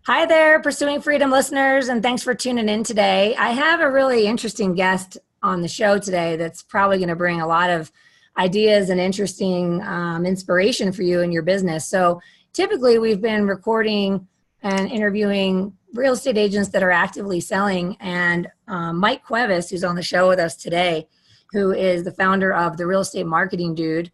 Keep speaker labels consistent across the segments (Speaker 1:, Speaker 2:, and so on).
Speaker 1: Hi there, Pursuing Freedom listeners, and thanks for tuning in today. I have a really interesting guest on the show today that's probably going to bring a lot of ideas and interesting inspiration for you in your business. So typically we've been recording and interviewing real estate agents that are actively selling, and Mike Cuevas, who's on the show with us today, who is the founder of the Real Estate Marketing Dude,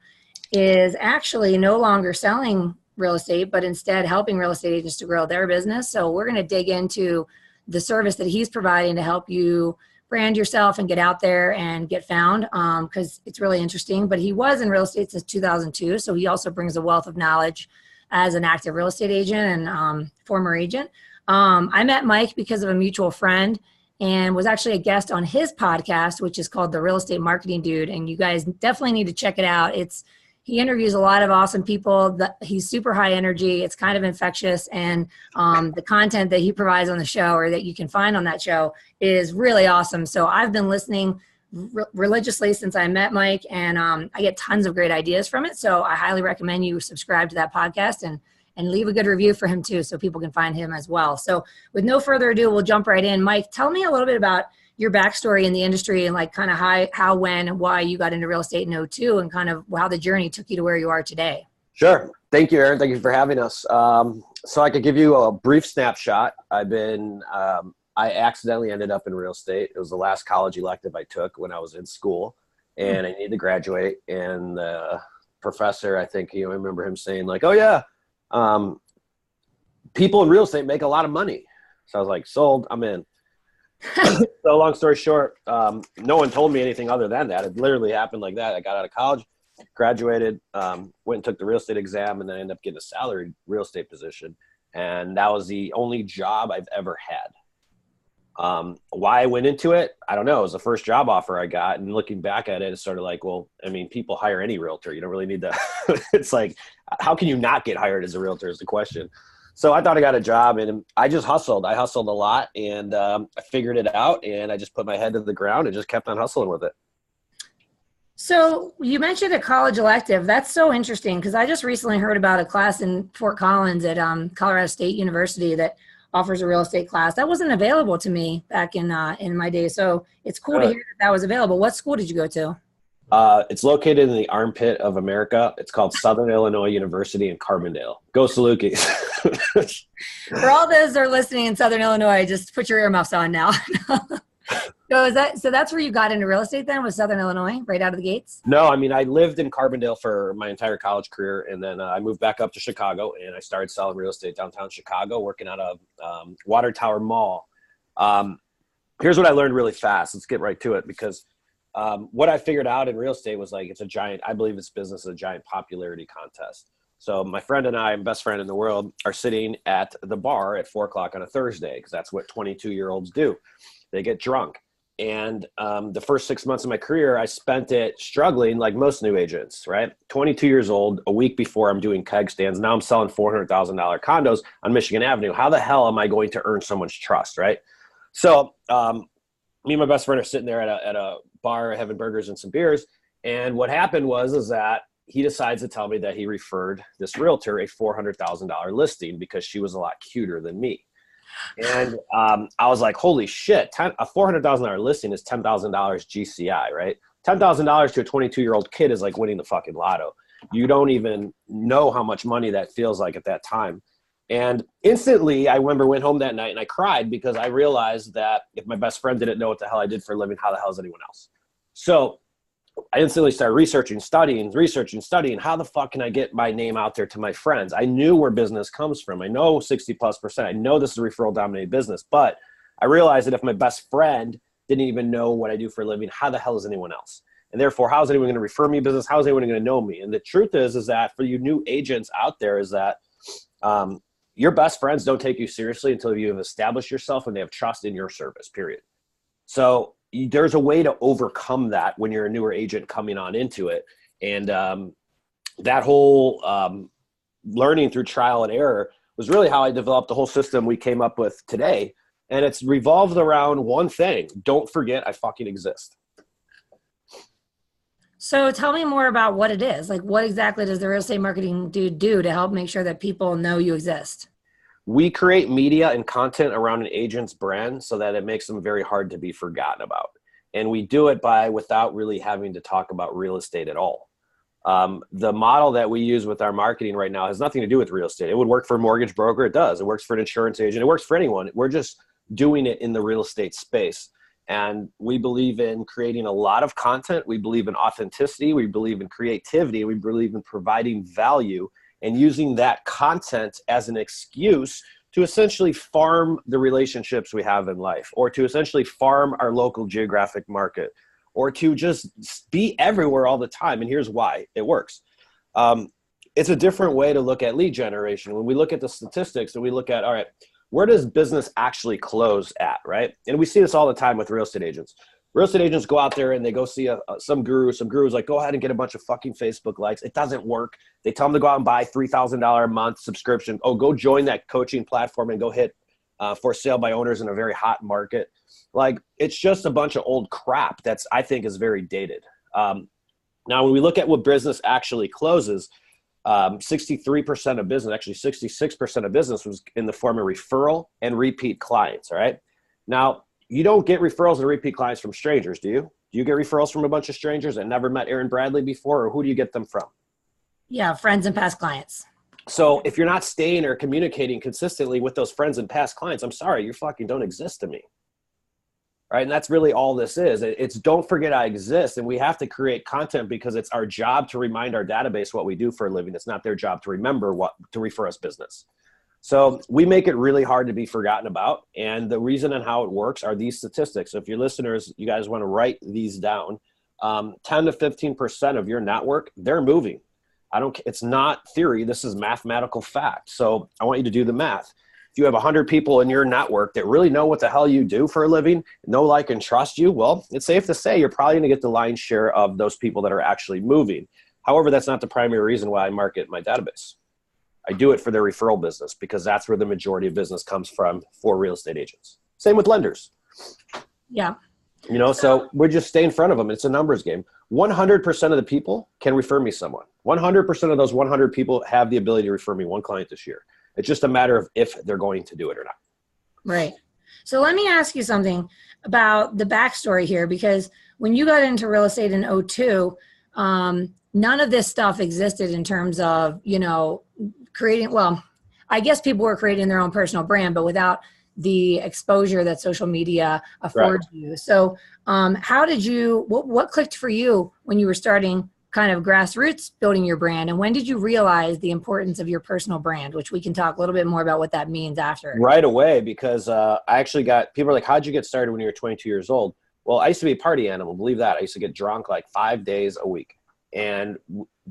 Speaker 1: is actually no longer selling real estate, but instead helping real estate agents to grow their business. So we're going to dig into the service that he's providing to help you brand yourself and get out there and get found, because it's really interesting. But he was in real estate since 2002, so he also brings a wealth of knowledge as an active real estate agent and former agent. I met Mike because of a mutual friend and was actually a guest on his podcast, which is called The Real Estate Marketing Dude. And you guys definitely need to check it out. He interviews a lot of awesome people. He's super high energy. It's kind of infectious. And the content that he provides on the show, or that you can find on that show, is really awesome. So I've been listening religiously since I met Mike, and I get tons of great ideas from it. So I highly recommend you subscribe to that podcast and leave a good review for him too, so people can find him as well. So with no further ado, we'll jump right in. Mike, tell me a little bit about your backstory in the industry, and like kind of how, when, and why you got into real estate in '02, and kind of how the journey took you to where you are today.
Speaker 2: Sure. Thank you, Aaron. Thank you for having us. So I could give you a brief snapshot. I accidentally ended up in real estate. It was the last college elective I took when I was in school, and I needed to graduate. And the professor, I think, I remember him saying like, "Oh yeah, people in real estate make a lot of money." So I was like, sold, I'm in. So long story short, no one told me anything other than that. It literally happened like that. I got out of college, graduated, went and took the real estate exam, and then I ended up getting a salaried real estate position. And that was the only job I've ever had. Why I went into it, I don't know. It was the first job offer I got. And looking back at it, it's sort of like, well, I mean, people hire any realtor. You don't really need to. It's like, how can you not get hired as a realtor is the question. So I thought I got a job, and I just hustled. I hustled a lot, and I figured it out, and I just put my head to the ground and just kept on hustling with it.
Speaker 1: So you mentioned a college elective. That's so interesting, because I just recently heard about a class in Fort Collins at Colorado State University that offers a real estate class. That wasn't available to me back in my day. So it's cool to hear that was available. What school did you go to?
Speaker 2: It's located in the armpit of America. It's called Southern Illinois University in Carbondale. Go Salukis.
Speaker 1: For all those that are listening in Southern Illinois, just put your earmuffs on now. So that's where you got into real estate then, was Southern Illinois, right out of the gates?
Speaker 2: No, I mean, I lived in Carbondale for my entire college career, and then I moved back up to Chicago, and I started selling real estate downtown Chicago, working out of Water Tower Mall. Here's what I learned really fast. Let's get right to it, because what I figured out in real estate was like, I believe this business is a giant popularity contest. So my friend and I, my best friend in the world, are sitting at the bar at 4:00 on a Thursday, because that's what 22-year-olds do. They get drunk. And the first 6 months of my career, I spent it struggling like most new agents, right? 22 years old, a week before I'm doing keg stands. Now I'm selling $400,000 condos on Michigan Avenue. How the hell am I going to earn someone's trust, right? So me and my best friend are sitting there at a bar having burgers and some beers. And what happened was that he decides to tell me that he referred this realtor a $400,000 listing because she was a lot cuter than me. And I was like, holy shit, a $400,000 listing is $10,000 GCI, right? $10,000 to a 22-year-old kid is like winning the fucking lotto. You don't even know how much money that feels like at that time. And instantly, I remember went home that night and I cried, because I realized that if my best friend didn't know what the hell I did for a living, how the hell is anyone else? So I instantly started researching, studying. How the fuck can I get my name out there to my friends? I knew where business comes from. I know 60+%. I know this is a referral dominated business, but I realized that if my best friend didn't even know what I do for a living, how the hell is anyone else? And therefore, how is anyone going to refer me business? How is anyone going to know me? And the truth is that for you new agents out there, is that your best friends don't take you seriously until you have established yourself and they have trust in your service, period. So there's a way to overcome that when you're a newer agent coming on into it. And that whole learning through trial and error was really how I developed the whole system we came up with today. And it's revolved around one thing: don't forget I fucking exist.
Speaker 1: So tell me more about what it is. Like, what exactly does the real estate marketing dude do to help make sure that people know you exist?
Speaker 2: we create media and content around an agent's brand so that it makes them very hard to be forgotten about. And we do it without really having to talk about real estate at all. The model that we use with our marketing right now has nothing to do with real estate. It would work for a mortgage broker. It does. It works for an insurance agent. It works for anyone. We're just doing it in the real estate space. And we believe in creating a lot of content. We believe in authenticity. We believe in creativity. We believe in providing value and using that content as an excuse to essentially farm the relationships we have in life, or to essentially farm our local geographic market, or to just be everywhere all the time. And here's why it works. It's a different way to look at lead generation. When we look at the statistics and we look at, all right, where does business actually close at, right? And we see this all the time with real estate agents. Real estate agents go out there and they go see some guru. Some guru's like, go ahead and get a bunch of fucking Facebook likes. It doesn't work. They tell them to go out and buy $3,000 a month subscription. Oh, go join that coaching platform and go hit for sale by owners in a very hot market. Like, it's just a bunch of old crap that's, I think, is very dated. Now, when we look at what business actually closes, 63% of business, actually 66% of business was in the form of referral and repeat clients, all right? Now, you don't get referrals and repeat clients from strangers, do you? Do you get referrals from a bunch of strangers that never met Aaron Bradley before, or who do you get them from?
Speaker 1: Yeah, friends and past clients.
Speaker 2: So if you're not staying or communicating consistently with those friends and past clients, I'm sorry, you fucking don't exist to me. Right? And that's really all this is. It's don't forget I exist. And we have to create content because it's our job to remind our database what we do for a living. It's not their job to remember to refer us business. So we make it really hard to be forgotten about. And the reason and how it works are these statistics. So if your listeners, you guys want to write these down, 10 to 15% of your network, they're moving. It's not theory. This is mathematical fact. So I want you to do the math. If you have 100 people in your network that really know what the hell you do for a living, know, like, and trust you, well, it's safe to say you're probably going to get the lion's share of those people that are actually moving. However, that's not the primary reason why I market my database. I do it for their referral business because that's where the majority of business comes from for real estate agents. Same with lenders.
Speaker 1: Yeah.
Speaker 2: You know, so we just stay in front of them. It's a numbers game. 100% of the people can refer me someone. 100% of those 100 people have the ability to refer me one client this year. It's just a matter of if they're going to do it or not.
Speaker 1: Right. So let me ask you something about the backstory here, because when you got into real estate in 2002, none of this stuff existed in terms of, you know, creating, well, I guess people were creating their own personal brand, but without the exposure that social media affords you. So how did you, what clicked for you when you were starting kind of grassroots building your brand? And when did you realize the importance of your personal brand, which we can talk a little bit more about what that means after?
Speaker 2: Right away, because I actually got, people are like, how'd you get started when you were 22 years old? Well, I used to be a party animal, believe that. I used to get drunk like 5 days a week. And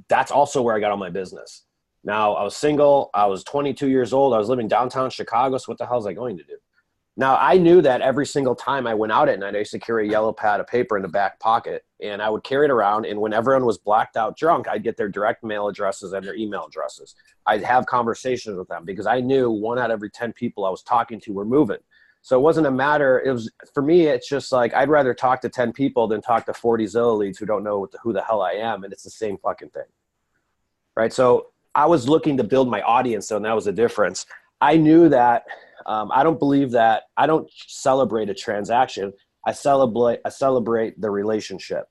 Speaker 2: that's also where I got all my business. Now, I was single. I was 22 years old. I was living downtown Chicago. So what the hell was I going to do? Now, I knew that every single time I went out at night, I used to carry a yellow pad of paper in the back pocket, and I would carry it around. And when everyone was blacked out drunk, I'd get their direct mail addresses and their email addresses. I'd have conversations with them because I knew 1 out of every 10 people I was talking to were moving. So it wasn't a matter. It was, for me, it's just like, I'd rather talk to 10 people than talk to 40 Zillow leads who don't know who the hell I am. And it's the same fucking thing. Right. So I was looking to build my audience. So that was the difference. I knew that I don't believe that I don't celebrate a transaction. I celebrate the relationship,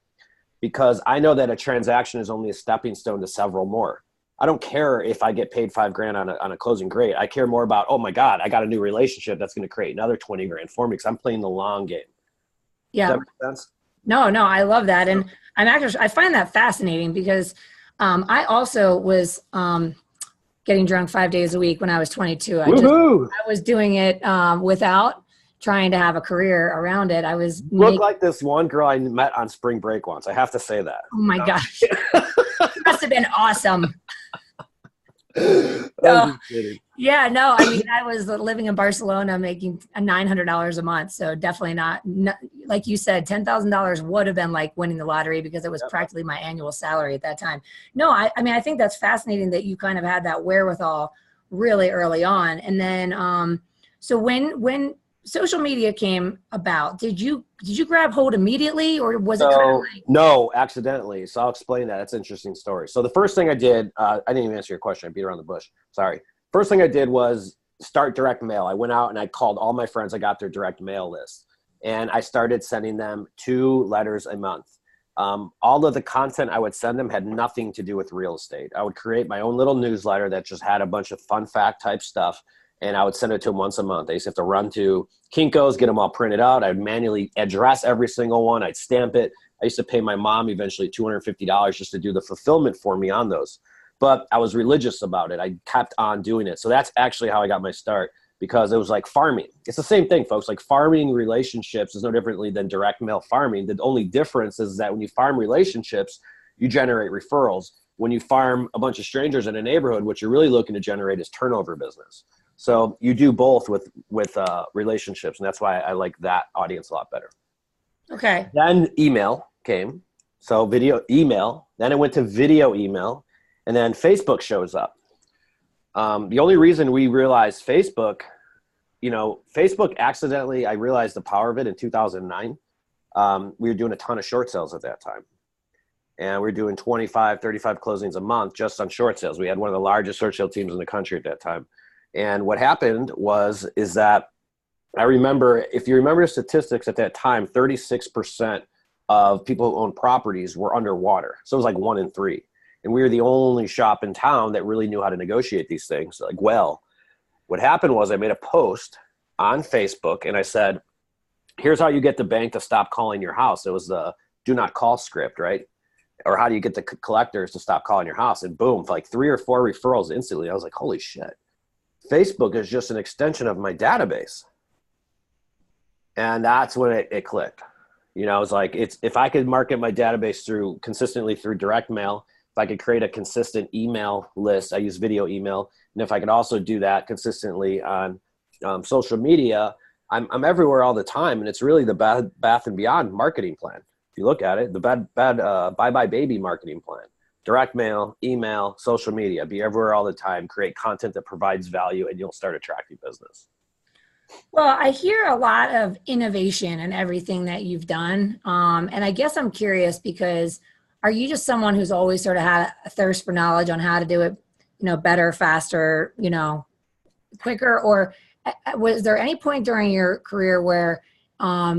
Speaker 2: because I know that a transaction is only a stepping stone to several more. I don't care if I get paid $5,000 on a closing. Great. I care more about, oh my God, I got a new relationship that's going to create another $20,000 for me, because I'm playing the long game.
Speaker 1: Yeah.
Speaker 2: Does that make sense? No,
Speaker 1: I love that. And I find that fascinating because I also was getting drunk 5 days a week when I was 22. I was doing it without trying to have a career around it. I was
Speaker 2: like this one girl I met on spring break once. I have to say that.
Speaker 1: Oh my gosh. It must have been awesome. Yeah, no, I mean, I was living in Barcelona making $900 a month. So definitely not, like you said, $10,000 would have been like winning the lottery, because it was practically my annual salary at that time. No, I mean, I think that's fascinating that you kind of had that wherewithal really early on. And then, so when social media came about, did you grab hold immediately, or was it kind of like?
Speaker 2: No, accidentally. So I'll explain that. It's an interesting story. So the first thing I did, I didn't even answer your question. I beat around the bush. Sorry. First thing I did was start direct mail. I went out and I called all my friends. I got their direct mail list, and I started sending them 2 letters a month. All of the content I would send them had nothing to do with real estate. I would create my own little newsletter that just had a bunch of fun fact type stuff, and I would send it to them once a month. I used to have to run to Kinko's, get them all printed out. I'd manually address every single one. I'd stamp it. I used to pay my mom eventually $250 just to do the fulfillment for me on those. But I was religious about it. I kept on doing it. So that's actually how I got my start, because it was like farming. It's the same thing, folks. Like, farming relationships is no differently than direct mail farming. The only difference is that when you farm relationships, you generate referrals. When you farm a bunch of strangers in a neighborhood, what you're really looking to generate is turnover business. So you do both with relationships, and that's why I like that audience a lot better.
Speaker 1: Okay.
Speaker 2: Then email came. So video email. Then it went to video email, and then Facebook shows up. The only reason we realized Facebook, Facebook accidentally, I realized the power of it in 2009. We were doing a ton of short sales at that time. And we were doing 25, 35 closings a month just on short sales. We had one of the largest short sale teams in the country at that time. And what happened is that I remember, if you remember the statistics at that time, 36% of people who own properties were underwater. So it was like 1 in 3. And we were the only shop in town that really knew how to negotiate these things. Like, well, what happened was I made a post on Facebook and I said, here's how you get the bank to stop calling your house. It was the do not call script, right? Or how do you get the collectors to stop calling your house? And boom, like 3 or 4 referrals instantly. I was like, holy shit. Facebook is just an extension of my database. And that's when it clicked. It was like, if I could market my database consistently through direct mail, if I could create a consistent email list, I use video email. And if I could also do that consistently on social media, I'm everywhere all the time. And it's really the Bath and Beyond marketing plan. If you look at it, the Bye Bye Baby marketing plan. Direct mail, email, social media, be everywhere all the time, create content that provides value, and you'll start attracting business.
Speaker 1: Well, I hear a lot of innovation in everything that you've done. And I guess I'm curious because are you just someone who's always sort of had a thirst for knowledge on how to do it, better, faster, quicker? Or was there any point during your career where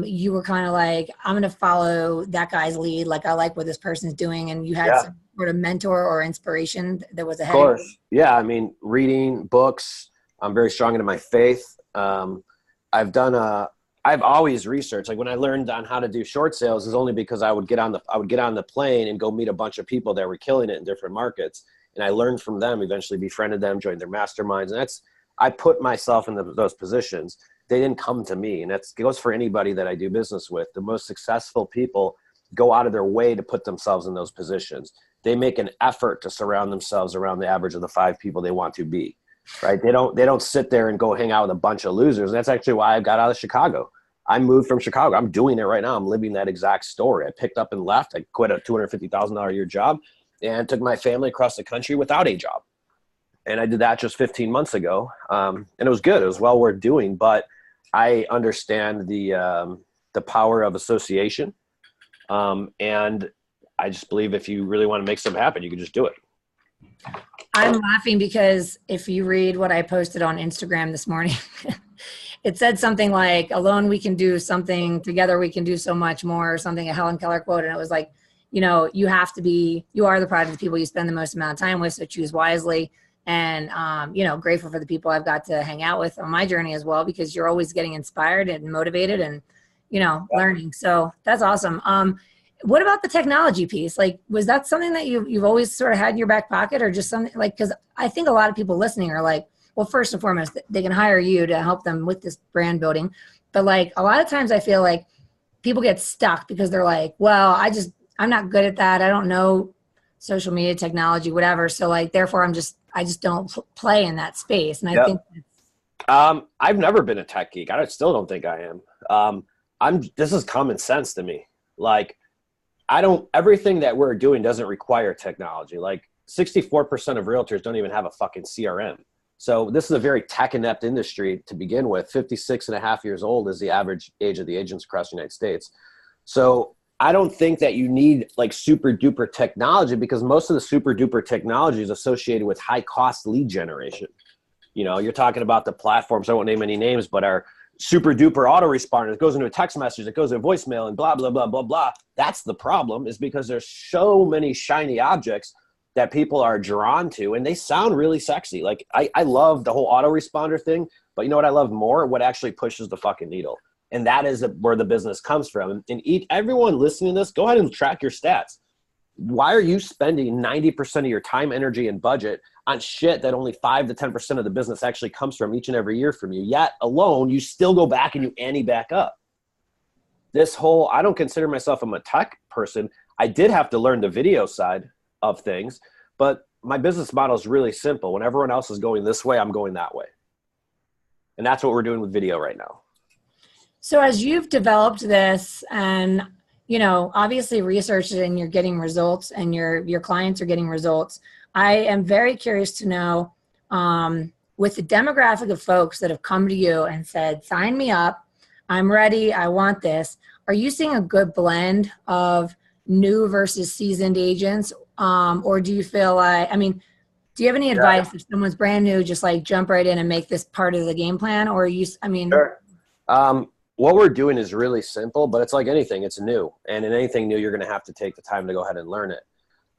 Speaker 1: you were kind of like, I'm going to follow that guy's lead, like I like what this person's doing, and you had some sort of mentor or inspiration that was ahead of you?
Speaker 2: Yeah, I mean, reading books. I'm very strong into my faith. I've always researched. Like, when I learned on how to do short sales is only because I would get on the plane and go meet a bunch of people that were killing it in different markets. And I learned from them, eventually befriended them, joined their masterminds. And I put myself in those positions. They didn't come to me. And that goes for anybody that I do business with. The most successful people go out of their way to put themselves in those positions. They make an effort to surround themselves around the average of the 5 people they want to be. Right? They don't sit there and go hang out with a bunch of losers. And that's actually why I got out of Chicago. I moved from Chicago. I'm doing it right now. I'm living that exact story. I picked up and left. I quit a $250,000 a year job and took my family across the country without a job. And I did that just 15 months ago. And it was good. It was well worth doing. But I understand the power of association. And I just believe if you really want to make something happen, you can just do it.
Speaker 1: I'm laughing because if you read what I posted on Instagram this morning, it said something like, alone we can do something, together we can do so much more, or something, a Helen Keller quote. And it was like, you are the product of the people you spend the most amount of time with, so choose wisely. And, grateful for the people I've got to hang out with on my journey as well, because you're always getting inspired and motivated and, learning. So that's awesome. What about the technology piece? Like, was that something that you've always sort of had in your back pocket, or just something like, because I think a lot of people listening are like, well, first and foremost, they can hire you to help them with this brand building. But like, a lot of times I feel like people get stuck because they're like, well, I'm not good at that. I don't know social media, technology, whatever. So like, therefore I just don't play in that space. And I think
Speaker 2: I've never been a tech geek. I still don't think I am. This is common sense to me. Like, everything that we're doing doesn't require technology. Like 64% of realtors don't even have a fucking CRM. So this is a very tech inept industry to begin with. 56 and a half years old is the average age of the agents across the United States. So I don't think that you need like super duper technology, because most of the super duper technology is associated with high cost lead generation. You know, you're talking about the platforms. I won't name any names, but our super duper autoresponder. It goes into a text message. It goes into voicemail and blah, blah, blah, blah, blah. That's the problem, is because there's so many shiny objects that people are drawn to, and they sound really sexy. Like I love the whole autoresponder thing, but you know what I love more? What actually pushes the fucking needle. And that is where the business comes from. And everyone listening to this, go ahead and track your stats. Why are you spending 90% of your time, energy, and budget on shit that only 5 to 10% of the business actually comes from each and every year from you? Yet alone, you still go back and you ante back up. This whole, I don't consider myself a tech person. I did have to learn the video side of things, but my business model is really simple. When everyone else is going this way, I'm going that way. And that's what we're doing with video right now.
Speaker 1: So as you've developed this and, you know, obviously researched it and you're getting results and your clients are getting results, I am very curious to know, with the demographic of folks that have come to you and said, sign me up, I'm ready, I want this. Are you seeing a good blend of new versus seasoned agents? Or do you feel like, I mean, do you have any advice if someone's brand new, just like jump right in and make this part of the game plan? Or
Speaker 2: Sure. What we're doing is really simple, but it's like anything, it's new. And in anything new, you're going to have to take the time to go ahead and learn it.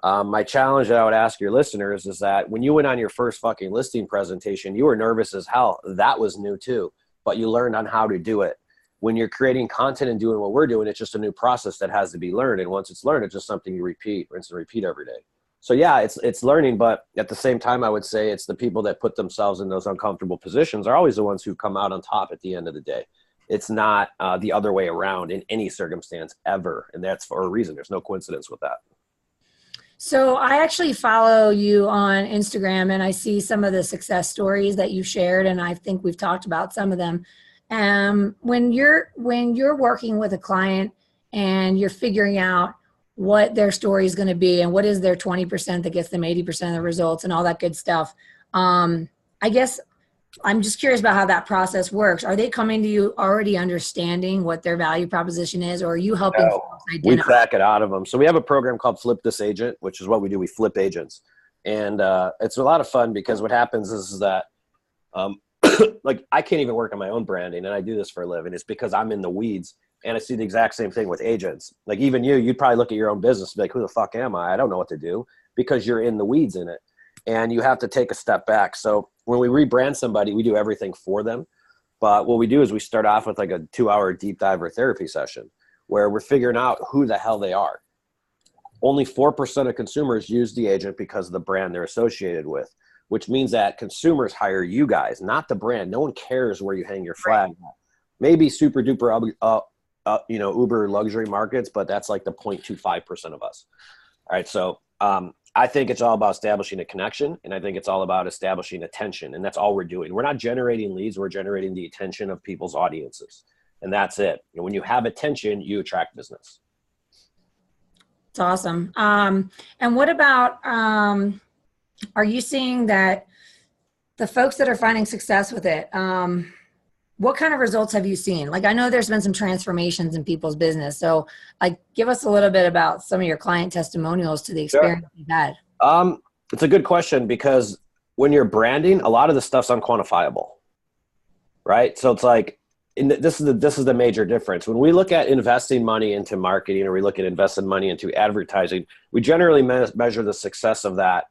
Speaker 2: My challenge that I would ask your listeners is that when you went on your first fucking listing presentation, you were nervous as hell. That was new too, but you learned on how to do it. When you're creating content and doing what we're doing, it's just a new process that has to be learned. And once it's learned, it's just something you rinse and repeat every day. So yeah, it's learning, but at the same time, I would say it's the people that put themselves in those uncomfortable positions are always the ones who come out on top at the end of the day. It's not the other way around in any circumstance ever. And that's for a reason. There's no coincidence with that.
Speaker 1: So I actually follow you on Instagram and I see some of the success stories that you shared. And I think we've talked about some of them. When you're working with a client and you're figuring out what their story is going to be and what is their 20% that gets them 80% of the results and all that good stuff, I guess I'm just curious about how that process works. Are they coming to you already understanding what their value proposition is, or are you helping folks identify?
Speaker 2: We crack it out of them. So we have a program called Flip This Agent, which is what we do. We flip agents. And it's a lot of fun because what happens is that like I can't even work on my own branding, and I do this for a living. It's because I'm in the weeds, and I see the exact same thing with agents. Like even you'd probably look at your own business and be like, who the fuck am I? I don't know what to do, because you're in the weeds in it. And you have to take a step back. So when we rebrand somebody, we do everything for them. But what we do is we start off with like a 2-hour deep dive or therapy session where we're figuring out who the hell they are. Only 4% of consumers use the agent because of the brand they're associated with, which means that consumers hire you guys, not the brand. No one cares where you hang your flag. Right. Maybe super duper, Uber luxury markets, but that's like the 0.25% of us. All right. So, I think it's all about establishing a connection, and I think it's all about establishing attention, and that's all we're doing. We're not generating leads. We're generating the attention of people's audiences, and that's it. And when you have attention, you attract business.
Speaker 1: It's awesome. And what about, are you seeing that the folks that are finding success with it, what kind of results have you seen? Like, I know there's been some transformations in people's business. So like, give us a little bit about some of your client testimonials to the experience you've had.
Speaker 2: It's a good question, because when you're branding, a lot of the stuff's unquantifiable, right? So it's like, this is the major difference. When we look at investing money into marketing, or we look at investing money into advertising, we generally measure the success of that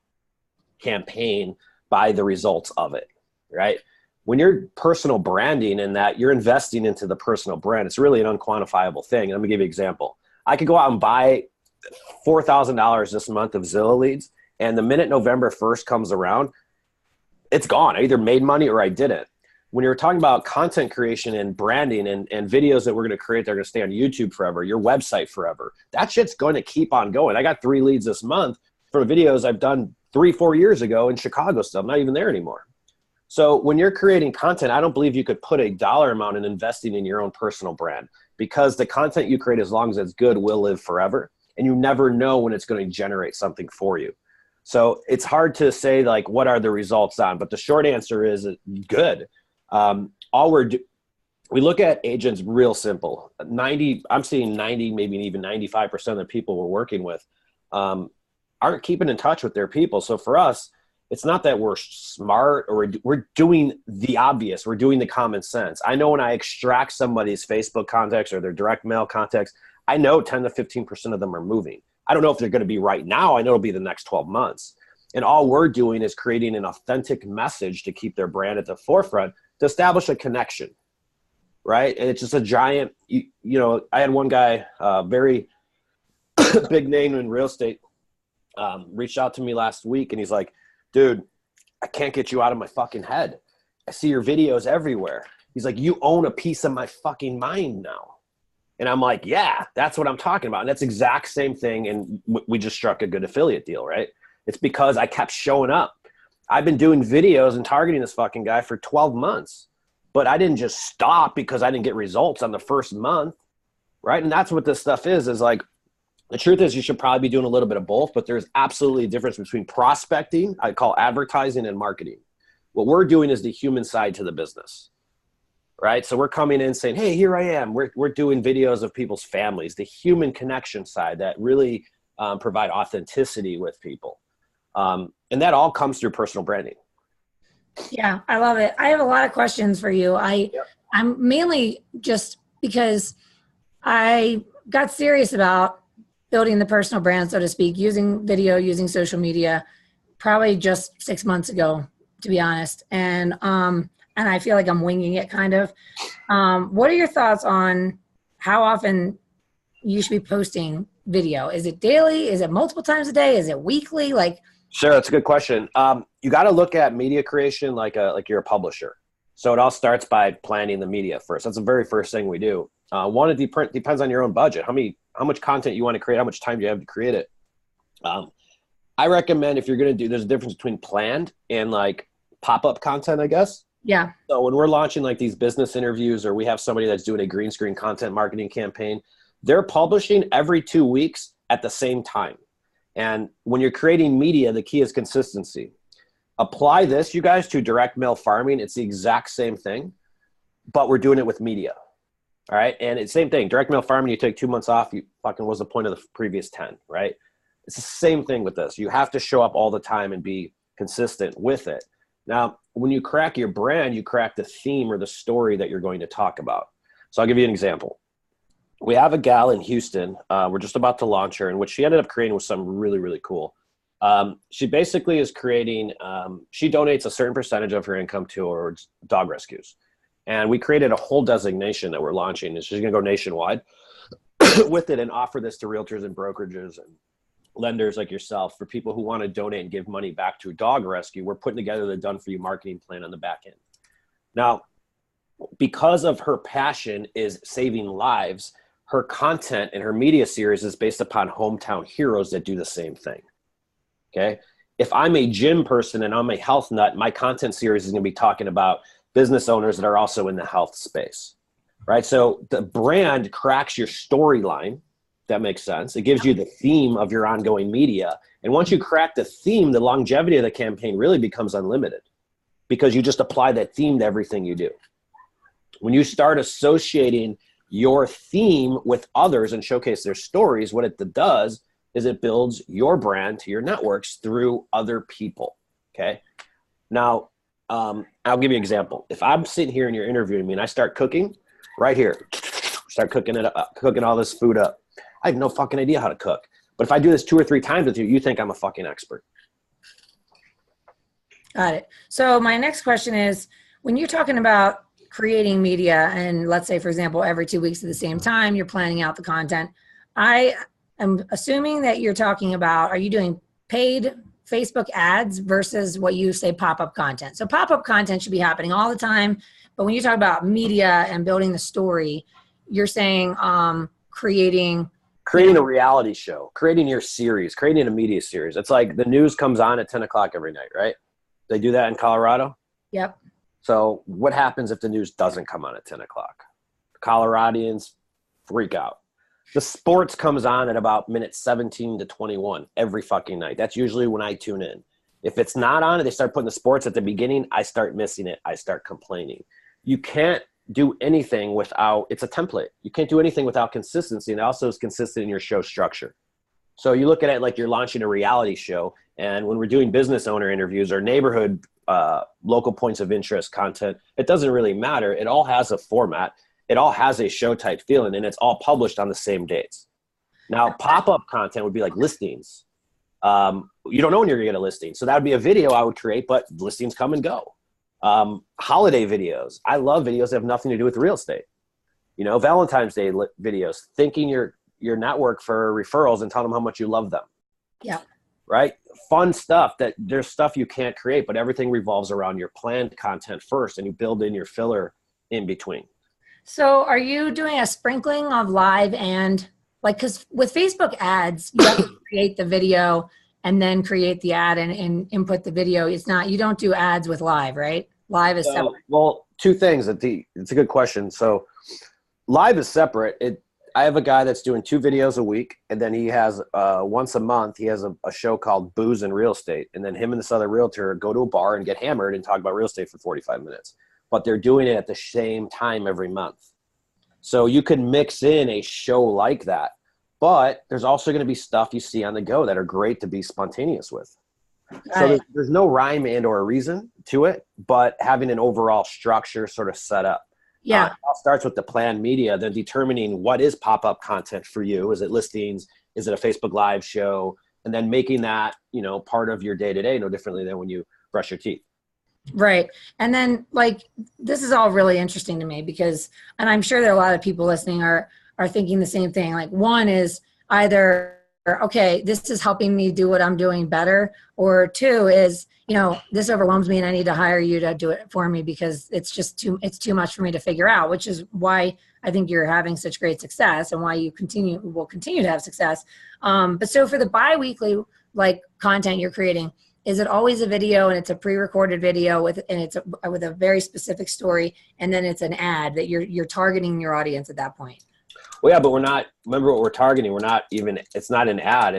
Speaker 2: campaign by the results of it, right? When you're personal branding and that you're investing into the personal brand, it's really an unquantifiable thing. And let me give you an example. I could go out and buy $4,000 this month of Zillow leads, and the minute November 1st comes around, it's gone. I either made money or I didn't. When you're talking about content creation and branding and videos that we're going to create, they're going to stay on YouTube forever, your website forever, that shit's going to keep on going. I got 3 leads this month for videos I've done 3-4 years ago in Chicago still. I'm not even there anymore. So when you're creating content, I don't believe you could put a dollar amount in investing in your own personal brand, because the content you create, as long as it's good, will live forever. And you never know when it's going to generate something for you. So it's hard to say like, what are the results on? But the short answer is good. We look at agents real simple. I'm seeing 90, maybe even 95% of the people we're working with aren't keeping in touch with their people. So for us, It's not that we're smart or we're doing the obvious. We're doing the common sense. I know when I extract somebody's Facebook contacts or their direct mail contacts, I know 10 to 15% of them are moving. I don't know if they're going to be right now. I know it'll be the next 12 months. And all we're doing is creating an authentic message to keep their brand at the forefront, to establish a connection, right? And it's just a giant, you know, I had one guy, very big name in real estate, reached out to me last week, and he's like, dude, I can't get you out of my fucking head. I see your videos everywhere. He's like, you own a piece of my fucking mind now. And I'm like, yeah, that's what I'm talking about. And that's the exact same thing. And we just struck a good affiliate deal, right? It's because I kept showing up. I've been doing videos and targeting this fucking guy for 12 months, but I didn't just stop because I didn't get results on the first month, right? And that's what this stuff is like, the truth is you should probably be doing a little bit of both, but there's absolutely a difference between prospecting, I call advertising, and marketing. What we're doing is the human side to the business, right? So we're coming in saying, hey, here I am. We're doing videos of people's families, the human connection side that really provide authenticity with people. And that all comes through personal branding.
Speaker 1: Yeah, I love it. I have a lot of questions for you. I'm mainly just because I got serious about building the personal brand, so to speak, using video, using social media, probably just 6 months ago, to be honest. And I feel like I'm winging it kind of. What are your thoughts on how often you should be posting video? Is it daily? Is it multiple times a day? Is it weekly?
Speaker 2: Sure, that's a good question. You got to look at media creation like you're a publisher. So it all starts by planning the media first. That's the very first thing we do. One, it depends on your own budget. How much content you want to create, how much time do you have to create it. I recommend, if you're going to do, there's a difference between planned and like pop-up content, I guess.
Speaker 1: Yeah.
Speaker 2: So when we're launching like these business interviews, or we have somebody that's doing a green screen content marketing campaign, they're publishing every 2 weeks at the same time. And when you're creating media, the key is consistency. Apply this, you guys, to direct mail farming. It's the exact same thing, but we're doing it with media. All right. And it's the same thing. Direct mail farming, you take 2 months off. You fucking, what's the point of the previous 10, right? It's the same thing with this. You have to show up all the time and be consistent with it. Now, when you crack your brand, you crack the theme or the story that you're going to talk about. So I'll give you an example. We have a gal in Houston. We're just about to launch her, and what she ended up creating was something really, really cool. She basically is creating, she donates a certain percentage of her income towards dog rescues. And we created a whole designation that we're launching. And she's going to go nationwide with it and offer this to realtors and brokerages and lenders like yourself for people who want to donate and give money back to a dog rescue. We're putting together the done-for-you marketing plan on the back end. Now, because of her passion is saving lives, her content and her media series is based upon hometown heroes that do the same thing. Okay. If I'm a gym person and I'm a health nut, my content series is going to be talking about business owners that are also in the health space, right? So the brand cracks your storyline. That makes sense. It gives you the theme of your ongoing media. And once you crack the theme, the longevity of the campaign really becomes unlimited because you just apply that theme to everything you do. When you start associating your theme with others and showcase their stories, what it does is it builds your brand to your networks through other people. Okay. Now, I'll give you an example. If I'm sitting here and you're interviewing me and I start cooking right here, start cooking it up, cooking all this food up. I have no fucking idea how to cook. But if I do this 2 or 3 times with you, you think I'm a fucking expert.
Speaker 1: Got it. So my next question is, when you're talking about creating media and let's say, for example, every 2 weeks at the same time, you're planning out the content. I am assuming that you're talking about, are you doing paid Facebook ads versus what you say pop-up content? So pop-up content should be happening all the time. But when you talk about media and building the story, you're saying creating
Speaker 2: a reality show, creating your series, creating a media series. It's like the news comes on at 10 o'clock every night, right? They do that in Colorado?
Speaker 1: Yep.
Speaker 2: So what happens if the news doesn't come on at 10 o'clock? Coloradians freak out. The sports comes on at about minute 17 to 21 every fucking night. That's usually when I tune in. If it's not on and they start putting the sports at the beginning, I start missing it. I start complaining. You can't do anything without, it's a template. You can't do anything without consistency, and also is consistent in your show structure. So you look at it like you're launching a reality show. And when we're doing business owner interviews or neighborhood local points of interest content, it doesn't really matter. It all has a format. It all has a show type feeling, and it's all published on the same dates. Now, pop-up content would be like listings. You don't know when you're gonna get a listing. So that would be a video I would create, but listings come and go. Holiday videos. I love videos that have nothing to do with real estate. You know, Valentine's Day videos, thanking your network for referrals and telling them how much you love them.
Speaker 1: Yeah.
Speaker 2: Right? Fun stuff that there's stuff you can't create, but everything revolves around your planned content first, and you build in your filler in between.
Speaker 1: So are you doing a sprinkling of live and like, because with Facebook ads, you have to create the video and then create the ad and input the video. It's not, you don't do ads with live, right? Live is separate.
Speaker 2: Well, two things. It's a good question. So live is separate. I have a guy that's doing 2 videos a week, and then he has once a month, he has a show called Booze and Real Estate. And then him and this other realtor go to a bar and get hammered and talk about real estate for 45 minutes. But they're doing it at the same time every month. So you can mix in a show like that, but there's also going to be stuff you see on the go that are great to be spontaneous with. So there's no rhyme and or reason to it, but having an overall structure sort of set up.
Speaker 1: Yeah.
Speaker 2: It all starts with the planned media, then determining what is pop-up content for you. Is it listings? Is it a Facebook Live show? And then making that, you know, part of your day-to-day, no differently than when you brush your teeth.
Speaker 1: Right. And then like, this is all really interesting to me because, and I'm sure that a lot of people listening are thinking the same thing. Like, one is either, okay, this is helping me do what I'm doing better, or 2 is, you know, this overwhelms me and I need to hire you to do it for me because it's just too much for me to figure out, which is why I think you're having such great success and why you will continue to have success. But so for the bi-weekly like content you're creating, is it always a video and it's a pre-recorded video with a very specific story, and then it's an ad that you're targeting your audience at that point?
Speaker 2: Well, yeah, but we're not, remember what we're targeting. We're not even, it's not an ad.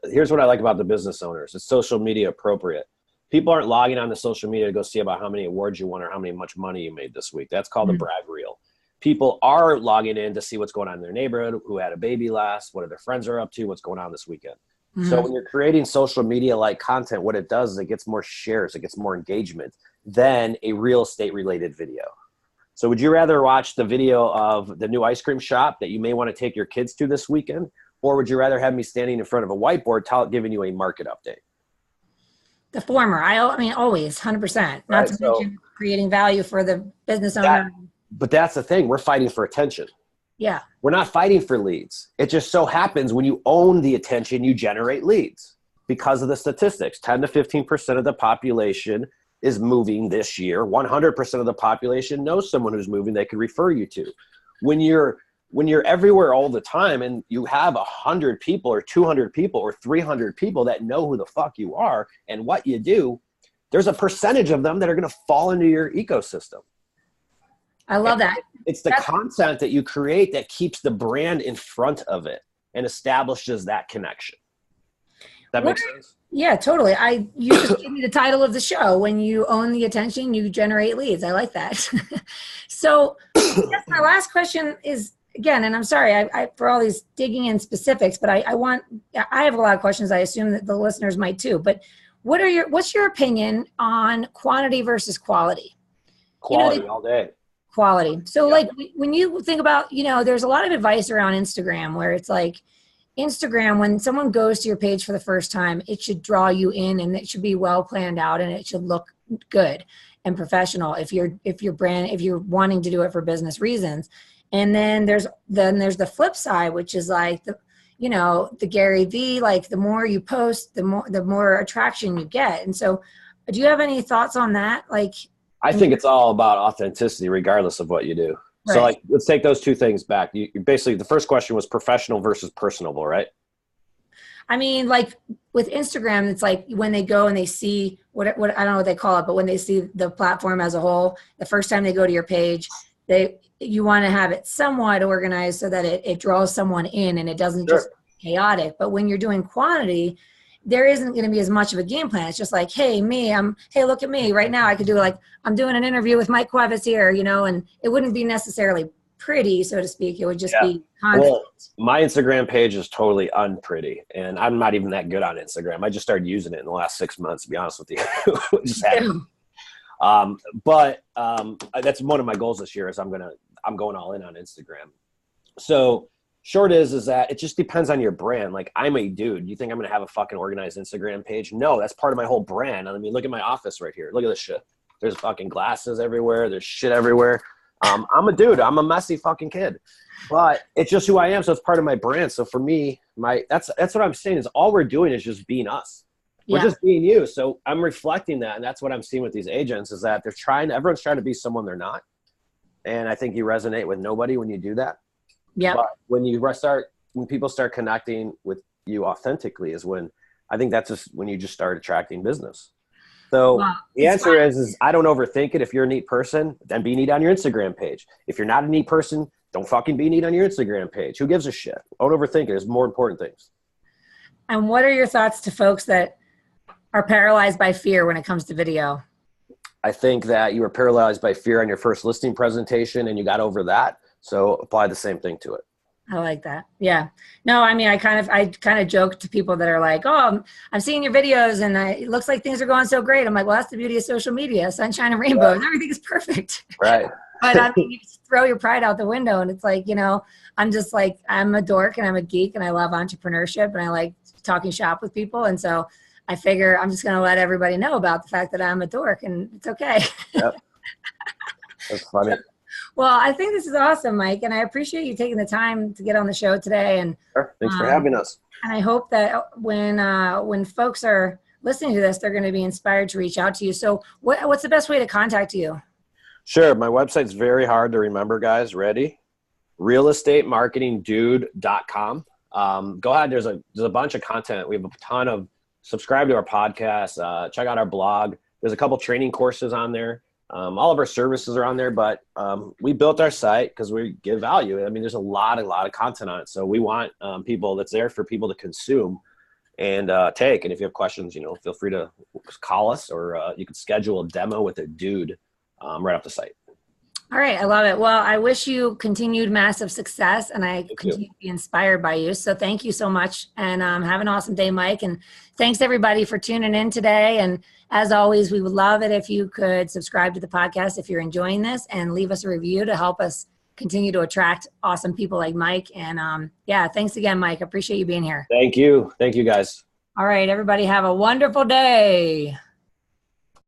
Speaker 2: Here's what I like about the business owners. It's social media appropriate. People aren't logging on to social media to go see about how many awards you won or how much money you made this week. That's called a brag reel. People are logging in to see what's going on in their neighborhood, who had a baby last, what their friends are up to, what's going on this weekend. So when you're creating social media like content, what it does is it gets more shares, it gets more engagement than a real estate related video. So would you rather watch the video of the new ice cream shop that you may want to take your kids to this weekend? Or would you rather have me standing in front of a whiteboard giving you a market update?
Speaker 1: The former. I mean, always 100%. Not to mention creating value for the business owner.
Speaker 2: But that's the thing. We're fighting for attention.
Speaker 1: Yeah.
Speaker 2: We're not fighting for leads. It just so happens when you own the attention, you generate leads because of the statistics. 10 to 15% of the population is moving this year. 100% of the population knows someone who's moving they could refer you to. When you're everywhere all the time and you have 100 people or 200 people or 300 people that know who the fuck you are and what you do, there's a percentage of them that are going to fall into your ecosystem.
Speaker 1: I love that.
Speaker 2: It's the content that you create that keeps the brand in front of it and establishes that connection. That makes sense? Yeah,
Speaker 1: totally. You just gave me the title of the show. When you own the attention, you generate leads. I like that. So I guess my last question is, again, and I'm sorry I for all these digging in specifics, but I have a lot of questions. I assume that the listeners might too. But what's your opinion on quantity versus quality?
Speaker 2: Quality all day.
Speaker 1: Quality. So like when you think about, there's a lot of advice around Instagram where it's like Instagram, when someone goes to your page for the first time, it should draw you in and it should be well planned out and it should look good and professional if you're wanting to do it for business reasons. And then there's the flip side, which is like the Gary V, like the more you post, the more attraction you get. And so do you have any thoughts on that? Like,
Speaker 2: I think it's all about authenticity, regardless of what you do. Right. So, like, let's take those two things back. You basically, the first question was professional versus personable, right?
Speaker 1: I mean, like with Instagram, it's like when they go and they see what I don't know what they call it, but when they see the platform as a whole, the first time they go to your page, you want to have it somewhat organized so that it draws someone in and it doesn't just be chaotic. But when you're doing quantity, there isn't going to be as much of a game plan. It's just like, hey, look at me right now. I could do I'm doing an interview with Mike Cuevas here, and it wouldn't be necessarily pretty, so to speak. It would just
Speaker 2: Yeah.
Speaker 1: be constant.
Speaker 2: Well, my Instagram page is totally unpretty, and I'm not even that good on Instagram. I just started using it in the last 6 months, to be honest with you. Just had that's one of my goals this year is I'm going all in on Instagram. So short is that it just depends on your brand. Like, I'm a dude. You think I'm going to have a fucking organized Instagram page? No, that's part of my whole brand. I mean, look at my office right here. Look at this shit. There's fucking glasses everywhere. There's shit everywhere. I'm a dude. I'm a messy fucking kid, but it's just who I am. So it's part of my brand. So for me, that's what I'm saying is all we're doing is just being us. We're just being you. So I'm reflecting that. And that's what I'm seeing with these agents is that everyone's trying to be someone they're not. And I think you resonate with nobody when you do that.
Speaker 1: Yeah.
Speaker 2: But when people start connecting with you authentically is when I think that's just when you just start attracting business. So the answer is I don't overthink it. If you're a neat person, then be neat on your Instagram page. If you're not a neat person, don't fucking be neat on your Instagram page. Who gives a shit? Don't overthink it. There's more important things.
Speaker 1: And what are your thoughts to folks that are paralyzed by fear when it comes to video?
Speaker 2: I think that you were paralyzed by fear on your first listing presentation and you got over that. So apply the same thing to it.
Speaker 1: I like that. Yeah. No, I mean, I kind of joke to people that are like, oh, I'm seeing your videos and it looks like things are going so great. I'm like, well, that's the beauty of social media, sunshine and rainbows. Right. Everything is perfect.
Speaker 2: Right.
Speaker 1: But I mean, you just throw your pride out the window and it's like, I'm just like, I'm a dork and I'm a geek and I love entrepreneurship and I like talking shop with people. And so I figure I'm just going to let everybody know about the fact that I'm a dork and it's okay.
Speaker 2: Yep. That's funny.
Speaker 1: Well, I think this is awesome, Mike, and I appreciate you taking the time to get on the show today. And
Speaker 2: sure. Thanks for having us.
Speaker 1: And I hope that when folks are listening to this, they're going to be inspired to reach out to you. So what's the best way to contact you?
Speaker 2: Sure. My website's very hard to remember, guys. Ready? realestatemarketingdude.com. Go ahead. There's a bunch of content. We have a ton of subscribe to our podcast. Check out our blog. There's a couple training courses on there. All of our services are on there, but we built our site because we give value. I mean, there's a lot of content on it. So we want people that's there for people to consume and take. And if you have questions, feel free to call us or you can schedule a demo with a dude right off the site.
Speaker 1: All right. I love it. Well, I wish you continued massive success and I continue to be inspired by you. So thank you so much and have an awesome day, Mike. And thanks everybody for tuning in today. And as always, we would love it if you could subscribe to the podcast if you're enjoying this and leave us a review to help us continue to attract awesome people like Mike. And thanks again, Mike. I appreciate you being here.
Speaker 2: Thank you. Thank you, guys.
Speaker 1: All right, everybody have a wonderful day.